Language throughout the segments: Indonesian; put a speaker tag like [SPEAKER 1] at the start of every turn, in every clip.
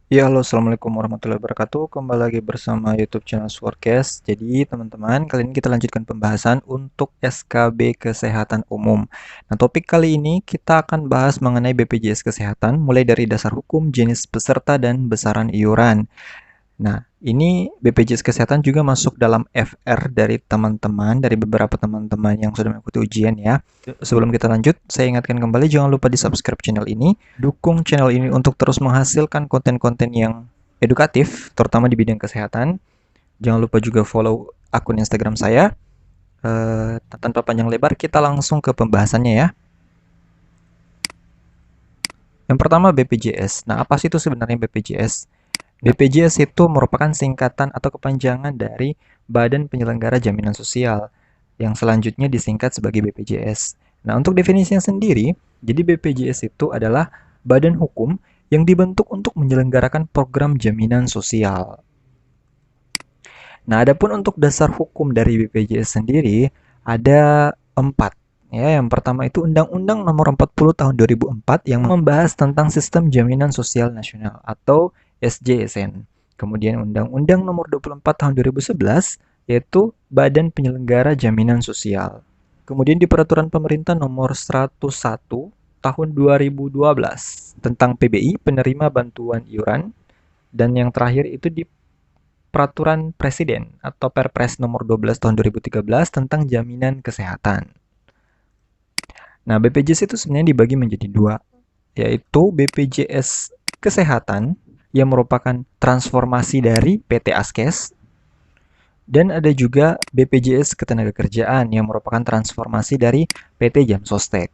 [SPEAKER 1] Ya, halo, assalamualaikum warahmatullahi wabarakatuh. Kembali lagi bersama YouTube channel Swordcast. Jadi, teman-teman, kali ini kita lanjutkan pembahasan untuk SKB Kesehatan Umum. Nah, topik kali ini kita akan bahas mengenai BPJS Kesehatan, mulai dari dasar hukum, jenis peserta, dan besaran iuran. Nah, ini BPJS Kesehatan juga masuk dalam FR dari teman-teman, dari beberapa teman-teman yang sudah mengikuti ujian ya. Sebelum kita lanjut, saya ingatkan kembali jangan lupa di-subscribe channel ini, dukung channel ini untuk terus menghasilkan konten-konten yang edukatif, terutama di bidang kesehatan. Jangan lupa juga follow akun Instagram saya. Tanpa panjang lebar, kita langsung ke pembahasannya ya. Yang pertama BPJS. Nah, apa sih itu sebenarnya BPJS? BPJS itu merupakan singkatan atau kepanjangan dari Badan Penyelenggara Jaminan Sosial yang selanjutnya disingkat sebagai BPJS. Nah, untuk definisinya sendiri, jadi BPJS itu adalah badan hukum yang dibentuk untuk menyelenggarakan program jaminan sosial. Nah, adapun untuk dasar hukum dari BPJS sendiri ada 4. Ya, yang pertama itu Undang-Undang Nomor 40 Tahun 2004 yang membahas tentang Sistem Jaminan Sosial Nasional atau SJSN. Kemudian Undang-Undang Nomor 24 Tahun 2011 yaitu Badan Penyelenggara Jaminan Sosial. Kemudian di Peraturan Pemerintah Nomor 101 Tahun 2012 tentang PBI, penerima bantuan iuran, dan yang terakhir itu di Peraturan Presiden atau Perpres nomor 12 tahun 2013 tentang jaminan kesehatan. Nah, BPJS itu sebenarnya dibagi menjadi dua, yaitu BPJS Kesehatan yang merupakan transformasi dari PT Askes dan ada juga BPJS Ketenagakerjaan yang merupakan transformasi dari PT Jam Sostek.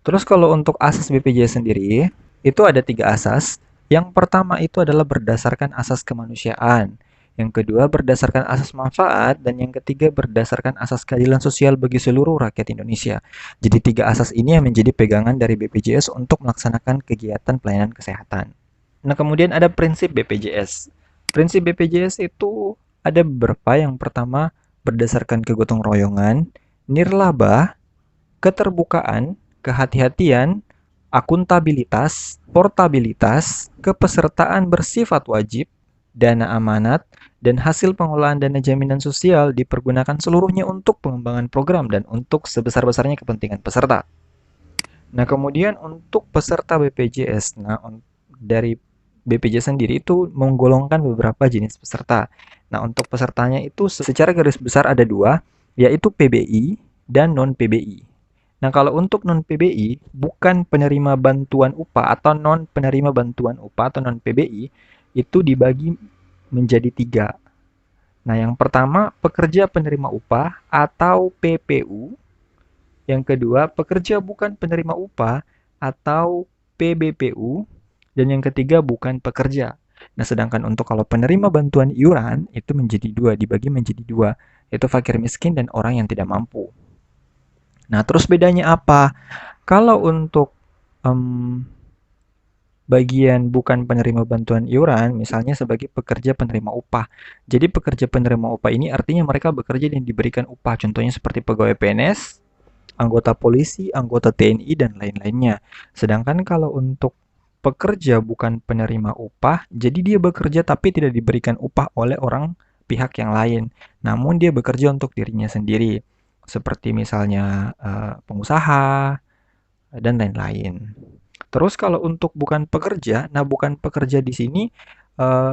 [SPEAKER 1] Terus kalau untuk asas BPJS sendiri, itu ada 3 asas. Yang pertama itu adalah berdasarkan asas kemanusiaan. Yang kedua berdasarkan asas manfaat. Dan yang ketiga berdasarkan asas keadilan sosial bagi seluruh rakyat Indonesia. Jadi 3 asas ini yang menjadi pegangan dari BPJS untuk melaksanakan kegiatan pelayanan kesehatan. Nah, kemudian ada prinsip BPJS. Prinsip BPJS itu ada beberapa. Yang pertama berdasarkan kegotong royongan, nirlaba, keterbukaan, kehati-hatian, akuntabilitas, portabilitas, kepesertaan bersifat wajib, dana amanat, dan hasil pengelolaan dana jaminan sosial dipergunakan seluruhnya untuk pengembangan program dan untuk sebesar-besarnya kepentingan peserta. Nah, kemudian untuk peserta BPJS, dari BPJS sendiri itu menggolongkan beberapa jenis peserta. Nah, untuk pesertanya itu secara garis besar ada dua, yaitu PBI dan non-PBI. Nah, kalau untuk non-PBI, bukan penerima bantuan upah atau non penerima bantuan upah atau non-PBI, itu dibagi menjadi 3. Nah, yang pertama, pekerja penerima upah atau PPU. Yang kedua, pekerja bukan penerima upah atau PBPU. Dan yang ketiga, bukan pekerja. Nah, sedangkan untuk kalau penerima bantuan iuran, itu menjadi 2, dibagi menjadi 2, yaitu fakir miskin dan orang yang tidak mampu. Nah, terus bedanya apa? Kalau untuk em, bagian bukan penerima bantuan iuran, misalnya sebagai pekerja penerima upah. Jadi pekerja penerima upah ini artinya mereka bekerja dan diberikan upah. Contohnya seperti pegawai PNS, anggota polisi, anggota TNI, dan lain-lainnya. Sedangkan kalau untuk pekerja bukan penerima upah, jadi dia bekerja tapi tidak diberikan upah oleh orang pihak yang lain. Namun dia bekerja untuk dirinya sendiri. Seperti misalnya pengusaha, dan lain-lain. Terus kalau untuk bukan pekerja, nah bukan pekerja di sini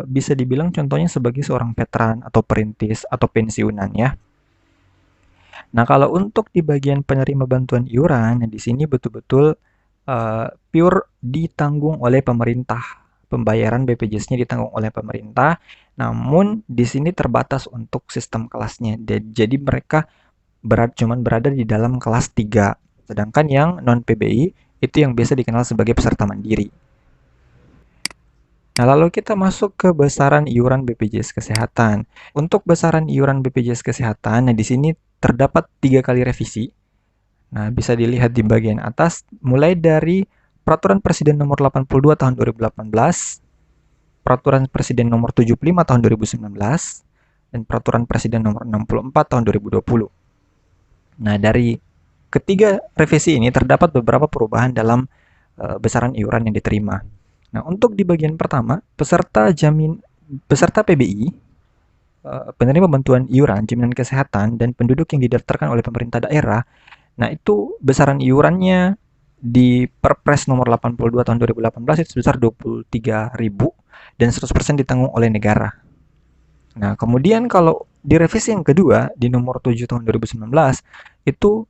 [SPEAKER 1] bisa dibilang contohnya sebagai seorang veteran atau perintis atau pensiunan ya. Nah, kalau untuk di bagian penerima bantuan iuran, nah di sini betul-betul pure ditanggung oleh pemerintah. Pembayaran BPJS-nya ditanggung oleh pemerintah, namun di sini terbatas untuk sistem kelasnya. Jadi mereka cuman berada di dalam kelas 3. Sedangkan yang non-PBI itu yang biasa dikenal sebagai peserta mandiri. Nah, lalu kita masuk ke besaran iuran BPJS Kesehatan. Untuk besaran iuran BPJS Kesehatan, nah di sini terdapat 3 kali revisi. Nah, bisa dilihat di bagian atas, mulai dari Peraturan Presiden Nomor 82 Tahun 2018, Peraturan Presiden Nomor 75 Tahun 2019, dan Peraturan Presiden Nomor 64 Tahun 2020. Nah, dari ketiga revisi ini terdapat beberapa perubahan dalam besaran iuran yang diterima. Nah, untuk di bagian pertama, peserta PBI, penerima bantuan iuran jaminan kesehatan dan penduduk yang didaftarkan oleh pemerintah daerah. Nah, itu besaran iurannya di Perpres nomor 82 tahun 2018 itu sebesar 23.000 dan 100% ditanggung oleh negara. Nah, kemudian kalau di revisi yang kedua di nomor 7 tahun 2019 itu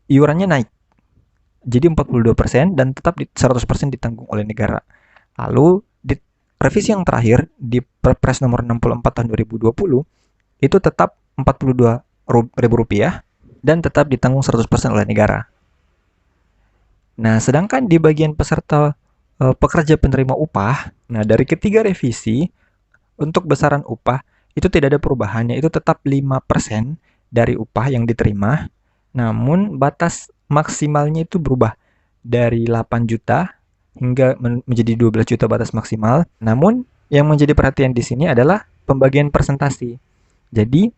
[SPEAKER 1] iurannya naik jadi 42% dan tetap 100% ditanggung oleh negara. Lalu di revisi yang terakhir di Perpres nomor 64 tahun 2020 itu tetap Rp42.000 dan tetap ditanggung 100% oleh negara. Nah, sedangkan di bagian peserta pekerja penerima upah, nah dari ketiga revisi untuk besaran upah itu tidak ada perubahannya, itu tetap 5% dari upah yang diterima. Namun batas maksimalnya itu berubah dari 8 juta hingga menjadi 12 juta batas maksimal. Namun yang menjadi perhatian di sini adalah pembagian presentasi. Jadi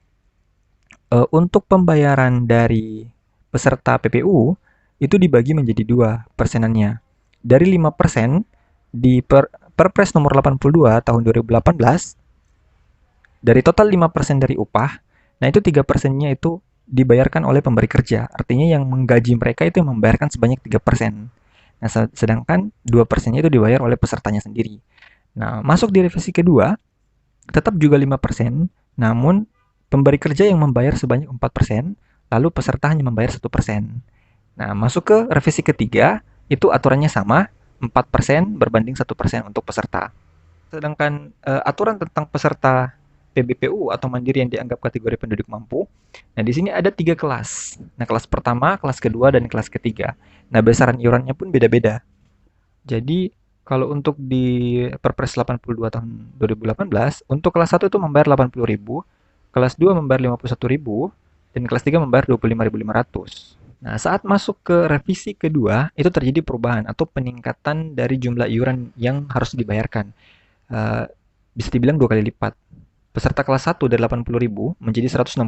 [SPEAKER 1] untuk pembayaran dari peserta PPU itu dibagi menjadi 2 persenannya. Dari 5% di Perpres nomor 82 tahun 2018, dari total 5% dari upah, nah itu 3%-nya itu dibayarkan oleh pemberi kerja. Artinya yang menggaji mereka itu yang membayarkan sebanyak 3%. Nah, sedangkan 2%-nya itu dibayar oleh pesertanya sendiri. Nah, masuk di revisi kedua, tetap juga 5%, namun pemberi kerja yang membayar sebanyak 4%, lalu peserta hanya membayar 1%. Nah, masuk ke revisi ketiga, itu aturannya sama, 4% berbanding 1% untuk peserta. Sedangkan aturan tentang peserta PBPU atau mandiri yang dianggap kategori penduduk mampu, nah di sini ada 3 kelas. Nah, kelas pertama, kelas kedua, dan kelas ketiga. Nah, besaran iurannya pun beda-beda. Jadi, kalau untuk di Perpres 82 tahun 2018, untuk kelas 1 itu membayar 80.000, kelas 2 membayar 51.000, dan kelas 3 membayar 25.500. Nah, saat masuk ke revisi kedua, itu terjadi perubahan atau peningkatan dari jumlah iuran yang harus dibayarkan. Uh, Bisa dibilang 2 kali lipat. Peserta kelas 1 dari 80.000 menjadi 160.000.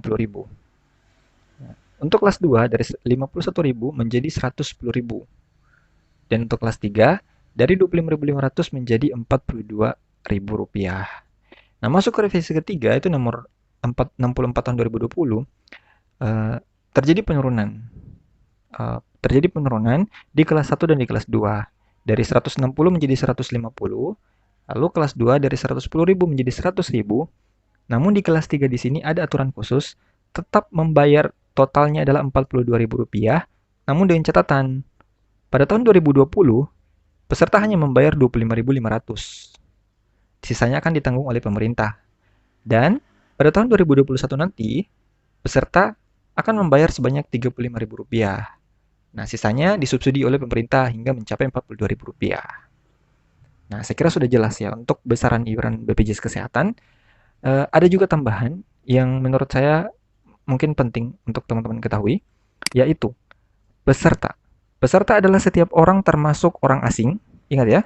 [SPEAKER 1] Untuk kelas 2 dari 51.000 menjadi 110.000. Dan untuk kelas 3 dari 25.500 menjadi Rp42.000. Nah, masuk ke revisi ketiga itu nomor 64 tahun 2020, terjadi penurunan. Terjadi penurunan di kelas 1 dan di kelas 2. Dari 160 menjadi 150, lalu kelas 2 dari 110.000 menjadi 100.000. Namun di kelas 3 di sini ada aturan khusus, tetap membayar totalnya adalah Rp42.000, namun dengan catatan pada tahun 2020 peserta hanya membayar 25.500. Sisanya akan ditanggung oleh pemerintah. Dan pada tahun 2021 nanti peserta akan membayar sebanyak Rp35.000. Nah, sisanya disubsidi oleh pemerintah hingga mencapai Rp42.000. Nah, saya kira sudah jelas ya untuk besaran iuran BPJS Kesehatan. Ada juga tambahan yang menurut saya mungkin penting untuk teman-teman ketahui, yaitu peserta. Peserta adalah setiap orang termasuk orang asing. Ingat ya.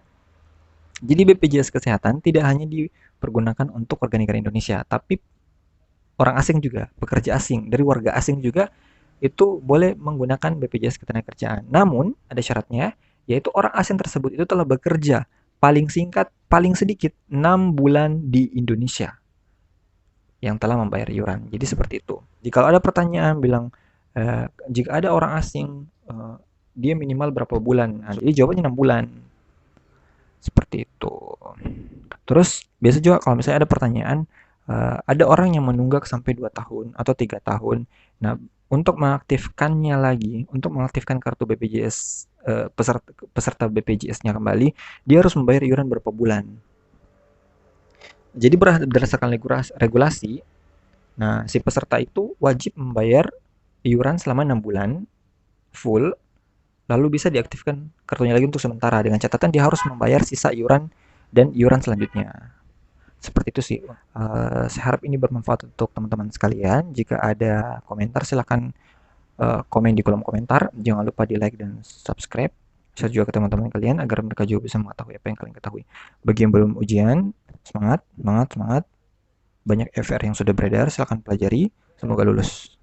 [SPEAKER 1] Jadi BPJS Kesehatan tidak hanya dipergunakan untuk warga negara Indonesia, tapi orang asing juga, pekerja asing, dari warga asing juga itu boleh menggunakan BPJS Ketenagakerjaan. Namun, ada syaratnya, yaitu orang asing tersebut itu telah bekerja paling singkat, paling sedikit 6 bulan di Indonesia yang telah membayar iuran. Jadi seperti itu. Jika ada pertanyaan bilang, jika ada orang asing, dia minimal berapa bulan? Nah, jadi jawabannya 6 bulan. Seperti itu. Terus, biasa juga kalau misalnya ada pertanyaan, ada orang yang menunggak sampai 2 tahun atau 3 tahun. Nah, untuk mengaktifkannya lagi, untuk mengaktifkan kartu BPJS, peserta BPJS-nya kembali, dia harus membayar iuran berapa bulan. Jadi berdasarkan regulasi, nah si peserta itu wajib membayar iuran selama 6 bulan full, lalu bisa diaktifkan kartunya lagi untuk sementara dengan catatan dia harus membayar sisa iuran dan iuran selanjutnya. Seperti itu sih. Saya harap ini bermanfaat untuk teman-teman sekalian. Jika ada komentar silahkan komen di kolom komentar. Jangan lupa di like dan subscribe. Share juga ke teman-teman kalian agar mereka juga bisa mengetahui apa yang kalian ketahui. Bagi yang belum ujian, semangat, semangat, semangat. Banyak FR yang sudah beredar, silahkan pelajari. Semoga lulus.